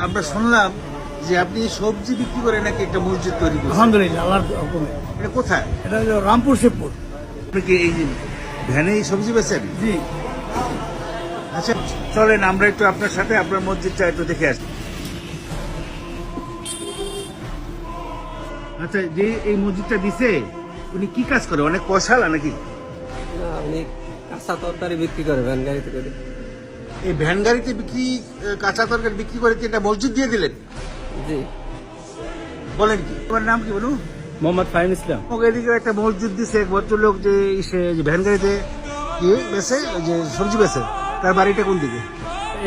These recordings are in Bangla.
আমরা শুনলাম যে আপনি সবজি বিক্রি করে নাকি একটা মসজিদ তৈরি করছেন। আলহামদুলিল্লাহ আল্লাহর হুকুমে। এটা কোথায়? এটা হলো রামপুর শিবপুর। আপনি কি এই যে ভ্যানেই সবজি বেচেন? জি। আচ্ছা চলেন আমরা একটু আপনার সাথে আপনার মসজিদটা একটু দেখে আসি। আচ্ছা যে এই মসজিদটা দিছে উনি কি কাজ করে? অনেক পয়সালা নাকি? না, আপনি কাঁচা তরকারি বিক্রি করে ভ্যান গাড়িতে করে। এই ভ্যান গাড়িতে বিক্রি কাঁচা তরকারি বিক্রি করে কি একটা মসজিদ দিয়ে দিলেন? জি। বলেন কি? তোমার নাম কি বলুন? মোহাম্মদ ফাহিম ইসলাম। ওকে এদিকে একটা মসজিদ দিছে এক ভদ্রলোক যে যে ভ্যান গাড়িতে কি বেছে যে সবজি বেছে, তার বাড়িটা কোন দিকে?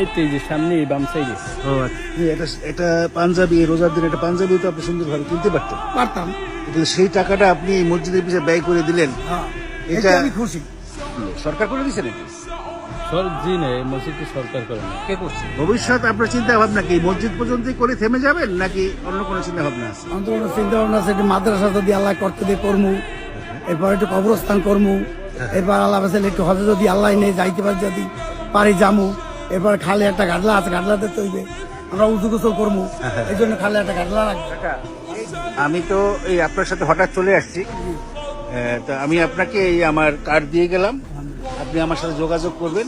এই তো এই যে সামনে বাম সাইডে। ও আচ্ছা এটা পাঞ্জাবি, রোজার দিন একটা পাঞ্জাবি তো আপনি সুন্দরভাবে কিনতে পারতেন। পারতাম। কিন্তু সেই টাকাটা আপনি এই মসজিদের পিছনে ব্যয় করে দিলেন, হ্যাঁ, এটা এটা আমি খুশি। সরকার করে দিচ্ছে নাকি? জি না, এই মসজিদটি সরকার করে না। কে করছে? ভবিষ্যৎ আপনার চিন্তা ভাবনা কি মসজিদ পর্যন্তই করে থেমে যাবেন নাকি অন্য কোনো চিন্তা ভাবনা আছে? অন্তত চিন্তা ভাবনা আছে একটু মাদ্রাসা যদি আল্লাহ করতে দিয়ে করমু, এরপর একটু কবরস্থান করমু, এরপর আল্লাহ বাসালে একটু হজে যদি আল্লাহ নেই যাইতে পারি যদি পারি যামু, এরপর খালে একটা গাডলা আছে গাডলাতে তৈবে আমরা উঁচু গোসল করমু, এই জন্য খালে একটা গাডলা রাখবো। আমি তো এই আপনার সাথে হঠাৎ চলে আসছি, তো আমি আপনাকে এই আমার কার্ড দিয়ে গেলাম, আপনি আমার সাথে যোগাযোগ করবেন,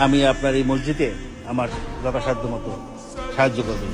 আমি আপনার এই মসজিদে আমার যথাসাধ্য মতো সাহায্য করবেন।